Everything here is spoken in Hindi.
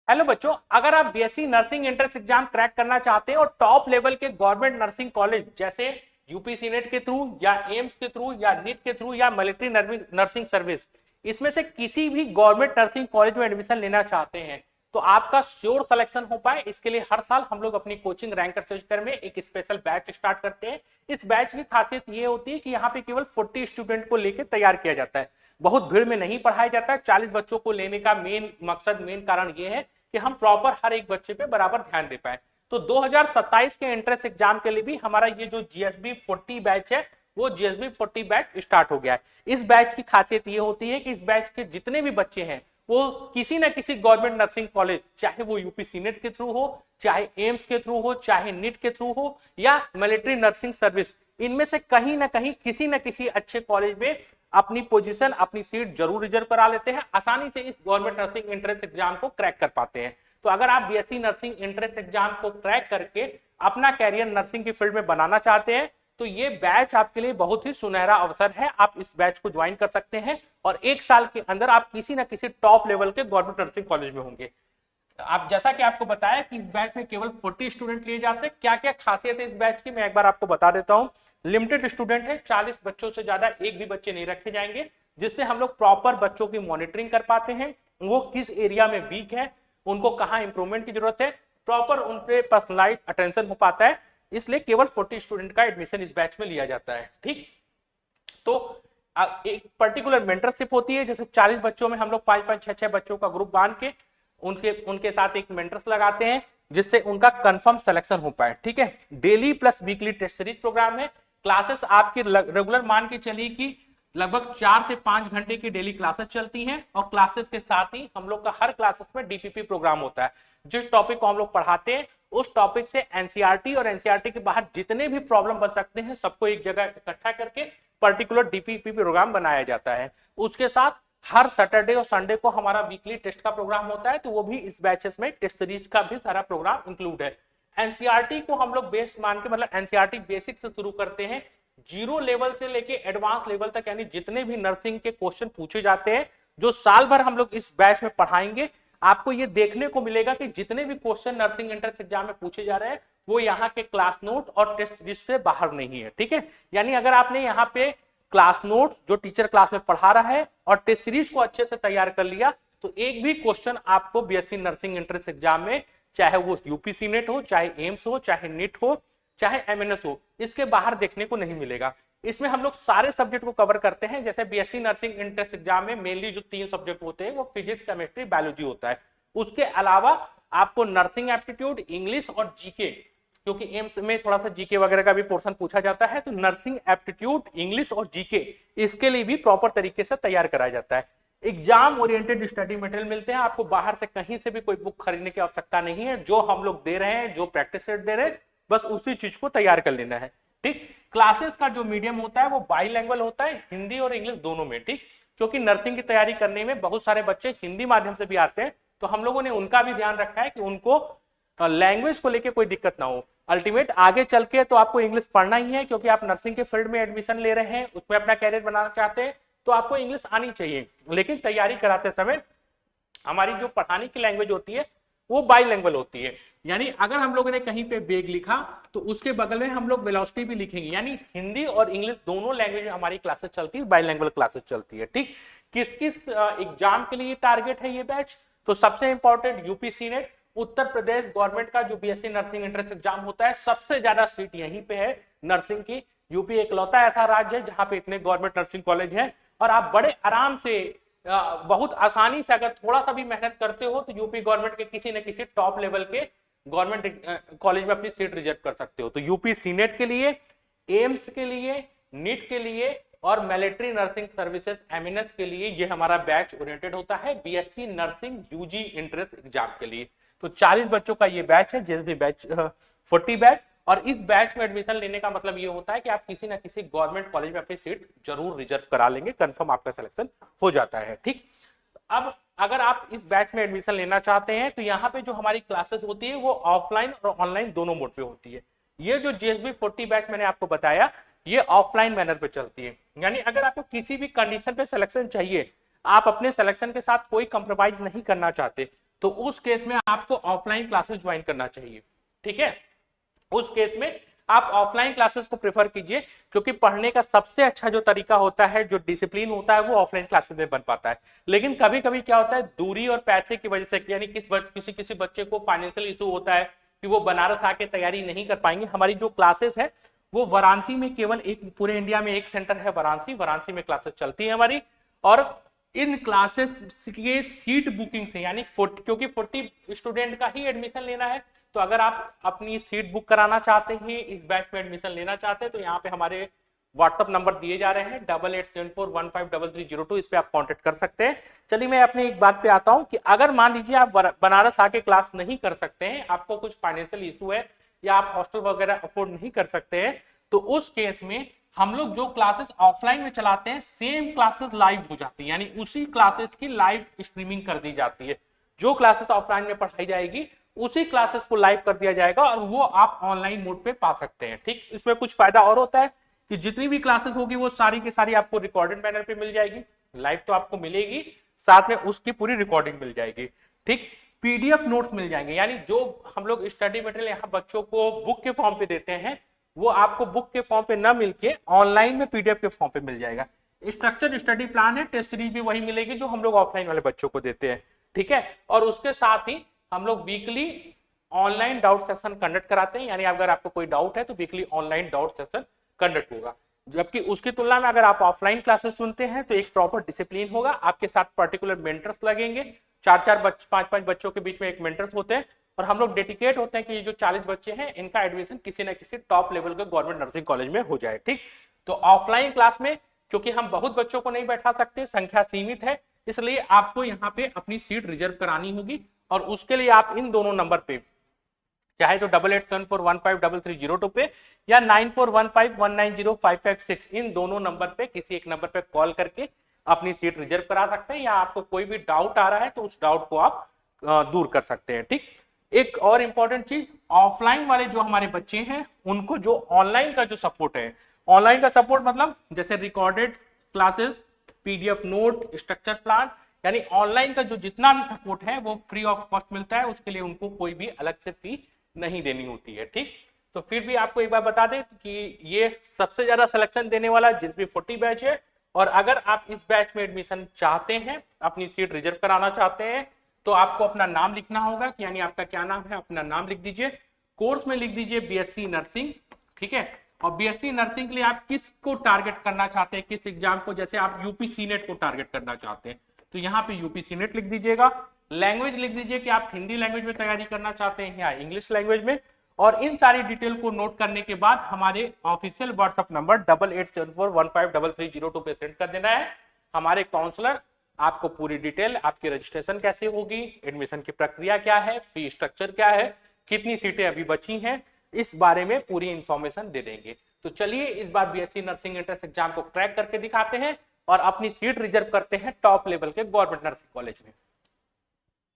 हेलो बच्चों, अगर आप BSc nursing entrance exam crack करना चाहते हैं और टॉप लेवल के गवर्नमेंट नर्सिंग कॉलेज जैसे यूपी नेट के थ्रू या एम्स के थ्रू या नीट के थ्रू या मिलिट्री नर्सिंग सर्विस, इसमें से किसी भी गवर्नमेंट नर्सिंग कॉलेज में एडमिशन लेना चाहते हैं तो आपका श्योर सिलेक्शन हो पाए, इसके लिए हर साल हम लोग अपनी कोचिंग रैंकर सर्चकर में एक स्पेशल बैच स्टार्ट करते हैं। इस बैच की खासियत ये होती है कि यहाँ पे केवल 40 स्टूडेंट को लेकर तैयार किया जाता है। बहुत भीड़ में नहीं पढ़ाया जाता है। 40 बच्चों को लेने का मेन मकसद, मेन कारण ये है कि हम प्रॉपर हर एक बच्चे पे बराबर ध्यान दे पाए। तो 2027 के एंट्रेंस एग्जाम के लिए भी हमारा ये जो जीएसबी 40 बैच है वो जीएसबी 40 बैच स्टार्ट हो गया है। इस बैच की खासियत ये होती है कि इस बैच के जितने भी बच्चे हैं वो किसी ना किसी गवर्नमेंट नर्सिंग कॉलेज, चाहे वो यूपी नेट के थ्रू हो, चाहे एम्स के थ्रू हो, चाहे नीट के थ्रू हो या मिलिट्री नर्सिंग सर्विस, इनमें से कहीं ना कहीं किसी ना किसी अच्छे कॉलेज में अपनी पोजीशन, अपनी सीट जरूर रिजर्व करा लेते हैं। आसानी से इस गवर्नमेंट नर्सिंग एंट्रेंस एग्जाम को क्रैक कर पाते हैं। तो अगर आप बीएससी नर्सिंग एंट्रेंस एग्जाम को क्रैक करके अपना कैरियर नर्सिंग की फील्ड में बनाना चाहते हैं तो ये बैच आपके लिए बहुत ही सुनहरा अवसर है। आप इस बैच को ज्वाइन कर सकते हैं और एक साल के अंदर आप किसी ना किसी टॉप लेवल के गवर्नमेंट नर्सिंग कॉलेज में होंगे। आप जैसा कि आपको बताया कि इस बैच में केवल 40 स्टूडेंट लिए जाते हैं। क्या क्या खासियत है इस बैच की मैं एक बार आपको बता देता हूं। लिमिटेड स्टूडेंट है, 40 बच्चों से ज्यादा एक भी बच्चे नहीं रखे जाएंगे, जिससे हम लोग प्रॉपर बच्चों की मॉनिटरिंग कर पाते हैं। वो किस एरिया में वीक है, उनको कहाँ इंप्रूवमेंट की जरूरत है, प्रॉपर उन पे पर्सनलाइज अटेंशन हो पाता है। इसलिए केवल 40 स्टूडेंट का एडमिशन इस बैच में लिया जाता है। ठीक, तो एक पर्टिकुलर मेंटरशिप होती है। जैसे 40 बच्चों में हम लोग 5-5, 6-6 बच्चों का ग्रुप बांध के उनके साथ एक मेंटर्स लगाते हैं जिससे उनका कंफर्म सिलेक्शन हो पाए। ठीक है, daily plus weekly test series programme है। क्लासेस आपकी रेगुलर मान के चलिए कि लगभग 4 से 5 घंटे की डेली क्लासेस चलती हैं और क्लासेस के साथ ही हम लोग का हर क्लासेस में डीपीपी प्रोग्राम होता है। जिस टॉपिक को हम लोग पढ़ाते हैं उस टॉपिक से एनसीईआरटी और एनसीईआरटी के बाहर जितने भी प्रॉब्लम बन सकते हैं सबको एक जगह इकट्ठा करके पर्टिकुलर डीपीपी प्रोग्राम बनाया जाता है। उसके साथ हर सैटरडे और संडे को हमारा वीकली टेस्ट का प्रोग्राम होता है, तो वो भी इस बैचेस में टेस्ट सीरीज का भी सारा प्रोग्राम इंक्लूड है। एनसीईआरटी को हम लोग बेस्ट मान के, मतलब एनसीईआरटी बेसिक से शुरू करते हैं, जीरो लेवल से लेके एडवांस लेवल तक, यानी जितने भी नर्सिंग के क्वेश्चन पूछे जाते हैं जो साल भर हम लोग इस बैच में पढ़ाएंगे, आपको ये देखने को मिलेगा कि जितने भी क्वेश्चन नर्सिंग एंट्रेंस एग्जाम में पूछे जा रहे हैं वो यहाँ के क्लास नोट और टेस्ट सीरीज से बाहर नहीं है। ठीक है, यानी अगर आपने यहाँ पे क्लास नोट्स जो टीचर क्लास में पढ़ा रहा है और टेस्ट सीरीज को अच्छे से तैयार कर लिया तो एक भी क्वेश्चन आपको बीएससी नर्सिंग एंट्रेंस एग्जाम में, चाहे वो यूपी नेट हो, चाहे एम्स हो, चाहे नीट हो, चाहे एमएनएस हो, इसके बाहर देखने को नहीं मिलेगा। इसमें हम लोग सारे सब्जेक्ट को कवर करते हैं। जैसे बीएससी नर्सिंग एंट्रेंस एग्जाम में मेनली जो 3 सब्जेक्ट होते हैं वो फिजिक्स, केमिस्ट्री, बायोलॉजी होता है। उसके अलावा आपको नर्सिंग एप्टीट्यूड, इंग्लिश और जीके, क्योंकि एम्स में थोड़ा सा जीके वगैरह का भी पोर्शन पूछा जाता है, तो नर्सिंग एप्टीट्यूड, इंग्लिश और जीके इसके लिए भी प्रॉपर तरीके से तैयार कराया जाता है। एग्जाम ओरिएंटेड स्टडी मटेरियल मिलते हैं आपको, बाहर से कहीं से भी कोई बुक खरीदने की आवश्यकता नहीं है। जो हम लोग दे रहे हैं, जो प्रैक्टिस सेट दे रहे हैं, बस उसी चीज को तैयार कर लेना है। ठीक, क्लासेस का जो मीडियम होता है वो बाईलैंग्वेज होता है, हिंदी और इंग्लिश दोनों में। ठीक, क्योंकि नर्सिंग की तैयारी करने में बहुत सारे बच्चे हिंदी माध्यम से भी आते हैं, तो हम लोगों ने उनका भी ध्यान रखा है कि उनको लैंग्वेज को लेके कोई दिक्कत ना हो। अल्टीमेट आगे चल के तो आपको इंग्लिश पढ़ना ही है, क्योंकि आप नर्सिंग के फील्ड में एडमिशन ले रहे हैं, उसमें अपना कैरियर बनाना चाहते हैं, तो आपको इंग्लिश आनी चाहिए। लेकिन तैयारी कराते समय हमारी जो पढ़ाने की लैंग्वेज होती है वो बाईलैंग्वेज होती है। यानी अगर हम लोगों ने कहीं पे वेग लिखा तो उसके बगल में हम लोग वेलोसिटी भी लिखेंगे, यानी हिंदी और इंग्लिश दोनों लैंग्वेज में हमारी क्लासेस चलती है, बाईलैंग्वेज क्लासेस चलती है। ठीक, किस किस एग्जाम के लिए टारगेट है ये बैच? तो सबसे important UP net, Uttar Pradesh government का जो बीएससी नर्सिंग एंट्रेंस एग्जाम होता है, सबसे ज्यादा सीट यहीं पे है नर्सिंग की। यूपी इकलौता ऐसा राज्य है जहां पे इतने गवर्नमेंट नर्सिंग कॉलेज हैं और आप बड़े आराम से, बहुत आसानी से अगर थोड़ा सा भी मेहनत करते हो तो यूपी गवर्नमेंट के किसी न किसी टॉप लेवल के गवर्नमेंट कॉलेज में अपनी सीट रिजर्व कर सकते हो। तो यूपी सीनेट के लिए, एम्स के लिए, नीट के लिए और मिलिट्री नर्सिंग सर्विसेज एमएनएस के लिए ये हमारा बैच ओरिएंटेड होता है BSc nursing UG entrance exam के लिए। तो 40 बच्चों का ये बैच है, जैसे बैच 40 बैच। और इस बैच में एडमिशन लेने का मतलब ये होता है कि आप किसी ना किसी गवर्नमेंट कॉलेज में अपनी सीट जरूर रिजर्व करा लेंगे, कंफर्म आपका सिलेक्शन हो जाता है। ठीक, अब अगर आप इस बैच में एडमिशन लेना चाहते हैं तो यहाँ पे जो हमारी क्लासेस होती है वो ऑफलाइन और ऑनलाइन दोनों मोड पे होती है। ये जो जीएसबी 40 बैच मैंने आपको बताया ये ऑफलाइन मैनर पे चलती है, यानी अगर आपको किसी भी कंडीशन पे सिलेक्शन चाहिए, आप अपने सिलेक्शन के साथ कोई कंप्रोमाइज नहीं करना चाहते, तो उस केस में आपको ऑफलाइन क्लासेस ज्वाइन करना चाहिए। ठीक है, उस केस में आप ऑफलाइन क्लासेस को प्रेफर कीजिए, क्योंकि पढ़ने का सबसे अच्छा जो तरीका होता है, जो डिसिप्लिन होता है, वो ऑफलाइन क्लासेस में बन पाता है। लेकिन कभी कभी क्या होता है, दूरी और पैसे की वजह से, यानी किसी किसी बच्चे को फाइनेंशियल इशू होता है कि वो बनारस आके तैयारी नहीं कर पाएंगे। हमारी जो क्लासेस है वो वाराणसी में, केवल एक, पूरे इंडिया में एक सेंटर है वाराणसी में क्लासेस चलती है हमारी। और इन क्लासेस के सीट बुकिंग से, यानी क्योंकि 40 स्टूडेंट का ही एडमिशन लेना है, तो अगर आप अपनी सीट बुक कराना चाहते हैं, इस बैच में एडमिशन लेना चाहते हैं, तो यहाँ पे हमारे व्हाट्सअप नंबर दिए जा रहे हैं 8874153302, इस पे आप कांटेक्ट कर सकते हैं। चलिए मैं अपनी एक बात पे आता हूँ कि अगर मान लीजिए आप बनारस आके क्लास नहीं कर सकते हैं, आपको कुछ फाइनेंशियल इशू है या आप हॉस्टल वगैरह अफोर्ड नहीं कर सकते हैं, तो उस केस में हम लोग जो क्लासेस ऑफलाइन में चलाते हैं, सेम क्लासेस लाइव हो जाती है, यानी उसी क्लासेस की लाइव स्ट्रीमिंग कर दी जाती है। जो क्लासेस ऑफलाइन में पढ़ाई जाएगी उसी क्लासेस को लाइव कर दिया जाएगा और वो आप ऑनलाइन मोड पे पा सकते हैं। ठीक, इसमें कुछ फायदा और होता है कि जितनी भी क्लासेस होगी वो सारी की सारी आपको रिकॉर्डेड मैनर पे मिल जाएगी, लाइव तो आपको मिलेगी, साथ में उसकी पूरी रिकॉर्डिंग मिल जाएगी। ठीक, पीडीएफ नोट्स मिल जाएंगे, यानी जो हम लोग स्टडी मटेरियल यहाँ बच्चों को बुक के फॉर्म पे देते हैं, वो आपको बुक के फॉर्म पे ना मिलके ऑनलाइन में पीडीएफ के फॉर्म पे मिल जाएगा। स्ट्रक्चर स्टडी प्लान है, टेस्ट सीरीज भी वही मिलेगी जो हम लोग ऑफलाइन वाले बच्चों को देते हैं। ठीक है, और उसके साथ ही हम लोग weekly online doubt session conduct कराते हैं, यानी अगर आपको कोई डाउट है तो weekly online doubt session conduct होगा। जबकि उसकी तुलना में अगर आप ऑफलाइन क्लासेस सुनते हैं तो एक प्रॉपर डिसिप्लिन होगा, आपके साथ पर्टिकुलर मेंटर्स लगेंगे, 4-4 5-5 बच्चों के बीच में एक मेंटर्स होते हैं, और हम लोग डेडिकेट होते हैं कि ये जो 40 बच्चे हैं इनका एडमिशन किसी ना किसी टॉप लेवल के गवर्नमेंट नर्सिंग कॉलेज में हो जाए। ठीक, तो ऑफलाइन क्लास में क्योंकि हम बहुत बच्चों को नहीं बैठा सकते, संख्या सीमित है, इसलिए आपको यहाँ पे अपनी सीट रिजर्व करानी होगी, और उसके लिए आप इन दोनों नंबर पे, चाहे तो 8874153302 पे या 9415190556, इन दोनों नंबर पे किसी एक नंबर पे कॉल करके अपनी सीट रिजर्व करा सकते हैं, या आपको कोई भी डाउट आ रहा है तो उस डाउट को आप दूर कर सकते हैं। ठीक, एक और इंपॉर्टेंट चीज, ऑफलाइन वाले जो हमारे बच्चे हैं उनको जो ऑनलाइन का जो सपोर्ट है, ऑनलाइन का सपोर्ट मतलब जैसे recorded classes, PDF note, structure plan, यानी ऑनलाइन का जो जितना भी सपोर्ट है वो फ्री ऑफ कॉस्ट मिलता है, उसके लिए उनको कोई भी अलग से फी नहीं देनी होती है। ठीक, तो फिर भी आपको एक बार बता दें कि ये सबसे ज्यादा सिलेक्शन देने वाला जिस भी 40 बैच है, और अगर आप इस बैच में एडमिशन चाहते हैं, अपनी सीट रिजर्व कराना चाहते हैं, तो आपको अपना नाम लिखना होगा, कि यानी आपका क्या नाम है, अपना नाम लिख दीजिए, कोर्स में लिख दीजिए बीएससी नर्सिंग। ठीक है, और बीएससी नर्सिंग के लिए आप किसको टारगेट करना चाहते हैं, किस एग्जाम को, जैसे आप यूपी सीनेट को टारगेट करना चाहते हैं तो यहाँ पे यूपी सीनेट लिख दीजिएगा। लैंग्वेज लिख दीजिए कि आप हिंदी लैंग्वेज में तैयारी करना चाहते हैं या इंग्लिश लैंग्वेज में, और इन सारी डिटेल को नोट करने के बाद हमारे ऑफिशियल व्हाट्सएप नंबर 8874153302 पे सेंड कर देना है। हमारे काउंसलर आपको पूरी डिटेल, आपकी रजिस्ट्रेशन कैसे होगी, एडमिशन की प्रक्रिया क्या है, फी स्ट्रक्चर क्या है, कितनी सीटें अभी बची हैं, इस बारे में पूरी इंफॉर्मेशन दे देंगे। तो चलिए इस बार बीएससी नर्सिंग एंट्रेंस एग्जाम को क्रैक करके दिखाते हैं और अपनी सीट रिजर्व करते हैं टॉप लेवल के गवर्नमेंट नर्सिंग कॉलेज में।